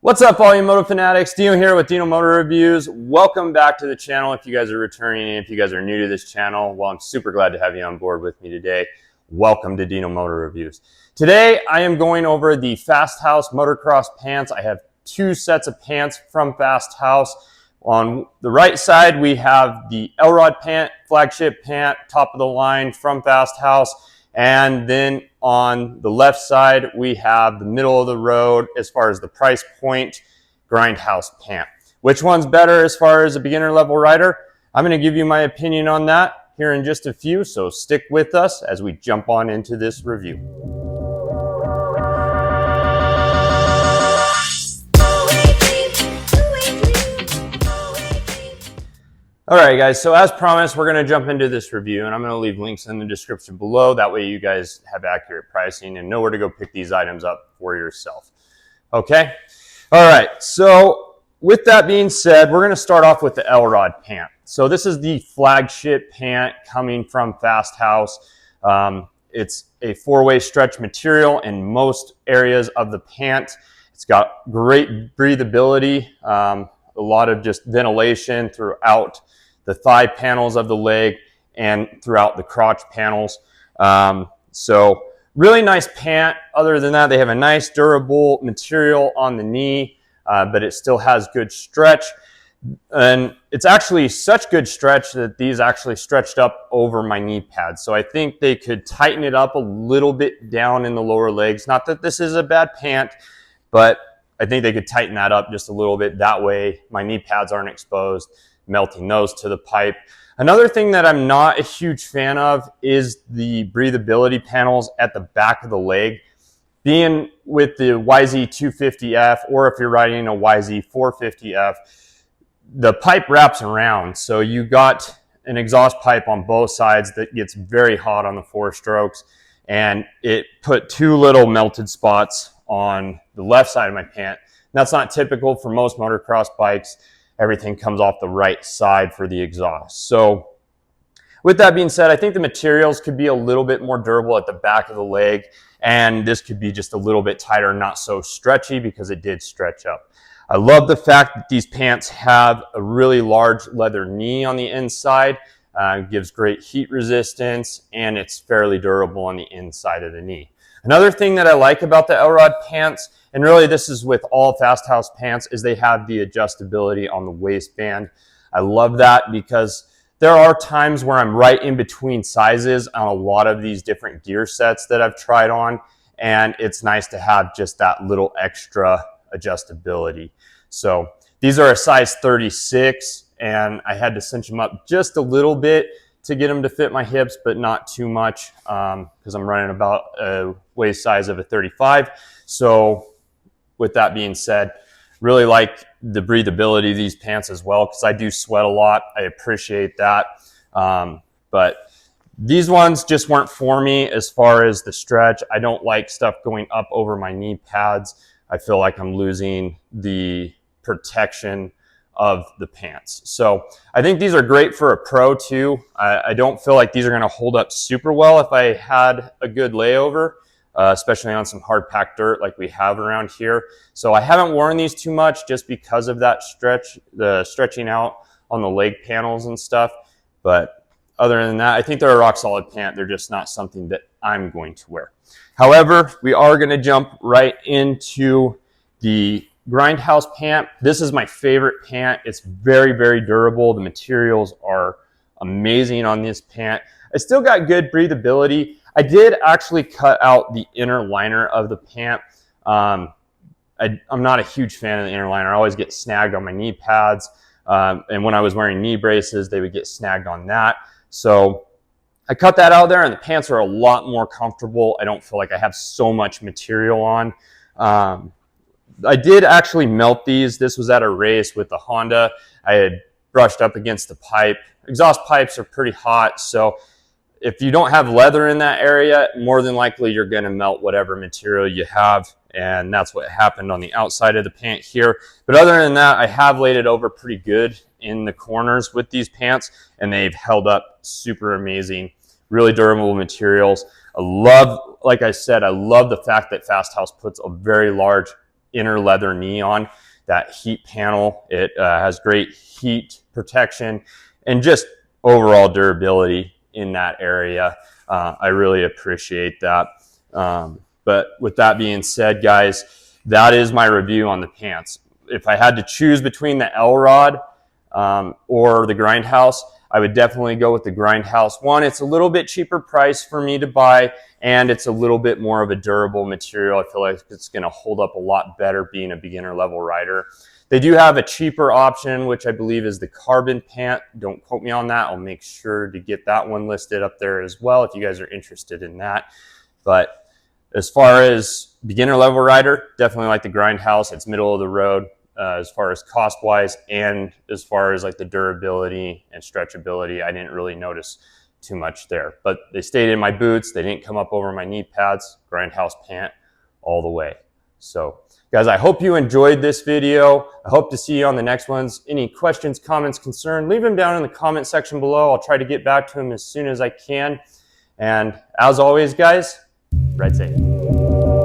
What's up, all you moto fanatics? Dino here with Dino Motor Reviews. Welcome back to the channel. If you guys are returning, if you guys are new to this channel, well, I'm super glad to have you on board with me today. Welcome to Dino Motor Reviews. Today, I am going over the Fasthouse Motocross pants. I have two sets of pants from Fasthouse. On the right side, we have the Elrod pant, flagship pant, top of the line from Fasthouse. And then on the left side, we have the middle of the road as far as the price point, Grindhouse pant. Which one's better as far as a beginner level rider? I'm going to give you my opinion on that here in just a few, so stick with us as we jump on into this review. All right, guys, so as promised, we're going to jump into this review, and I'm going to leave links in the description below. That way you guys have accurate pricing and know where to go pick these items up for yourself. Okay? All right, so with that being said, we're going to start off with the Elrod pant. So this is the flagship pant coming from Fasthouse. It's a four-way stretch material in most areas of the pant. It's got great breathability, a lot of just ventilation throughout the thigh panels of the leg and throughout the crotch panels. So really nice pant. Other than that, they have a nice durable material on the knee, but it still has good stretch. And it's actually such good stretch that these actually stretched up over my knee pads. So I think they could tighten it up a little bit down in the lower legs. Not that this is a bad pant, but I think they could tighten that up just a little bit. That way my knee pads aren't exposed, melting those to the pipe. Another thing that I'm not a huge fan of is the breathability panels at the back of the leg. Being with the YZ250F, or if you're riding a YZ450F, the pipe wraps around. So you got an exhaust pipe on both sides that gets very hot on the four strokes, and it put two little melted spots on the left side of my pant. That's not typical for most motocross bikes. Everything comes off the right side for the exhaust. So with that being said, I think the materials could be a little bit more durable at the back of the leg, and this could be just a little bit tighter, not so stretchy, because it did stretch up. I love the fact that these pants have a really large leather knee on the inside. Gives great heat resistance, and it's fairly durable on the inside of the knee. Another thing that I like about the Elrod pants, and really this is with all Fasthouse pants, is they have the adjustability on the waistband. I love that because there are times where I'm right in between sizes on a lot of these different gear sets that I've tried on, and it's nice to have just that little extra adjustability. So these are a size 36, and I had to cinch them up just a little bit to get them to fit my hips, but not too much, because I'm running about a waist size of a 35. So with that being said, really like the breathability of these pants as well, because I do sweat a lot. I appreciate that. But these ones just weren't for me as far as the stretch. I don't like stuff going up over my knee pads. I feel like I'm losing the protection of the pants. So I think these are great for a pro too. I don't feel like these are going to hold up super well if I had a good layover, especially on some hard packed dirt like we have around here. So I haven't worn these too much just because of that stretch, the stretching out on the leg panels and stuff. But other than that, I think they're a rock solid pant. They're just not something that I'm going to wear. However, we are going to jump right into the Grindhouse pant. This is my favorite pant. It's very, very durable. The materials are amazing on this pant. I still got good breathability. I did actually cut out the inner liner of the pant. I'm not a huge fan of the inner liner. I always get snagged on my knee pads. And when I was wearing knee braces, they would get snagged on that. So I cut that out there, and the pants are a lot more comfortable. I don't feel like I have so much material on. I did actually melt these. This was at a race with the Honda. I had brushed up against the pipe. Exhaust pipes are pretty hot, so if you don't have leather in that area, more than likely you're going to melt whatever material you have, and that's what happened on the outside of the pant here. But other than that, I have laid it over pretty good in the corners with these pants, and they've held up super amazing. Really durable materials. I love, like I said, I love the fact that Fasthouse puts a very large inner leather knee on. That heat panel, it has great heat protection and just overall durability in that area. I really appreciate that. But with that being said, guys, that is my review on the pants. If I had to choose between the Elrod or the Grindhouse, I would definitely go with the Grindhouse. One, it's a little bit cheaper price for me to buy, and it's a little bit more of a durable material. I feel like it's going to hold up a lot better being a beginner level rider. They do have a cheaper option, which I believe is the carbon pant. Don't quote me on that. I'll make sure to get that one listed up there as well if you guys are interested in that. But as far as beginner level rider, definitely like the Grindhouse. It's middle of the road as far as cost wise, and as far as like the durability and stretchability, I didn't really notice too much there. But they stayed in my boots. They didn't come up over my knee pads. Grindhouse pant all the way. So guys, I hope you enjoyed this video. I hope to see you on the next ones. Any questions, comments, concern, leave them down in the comment section below. I'll try to get back to them as soon as I can. And as always, guys, ride safe.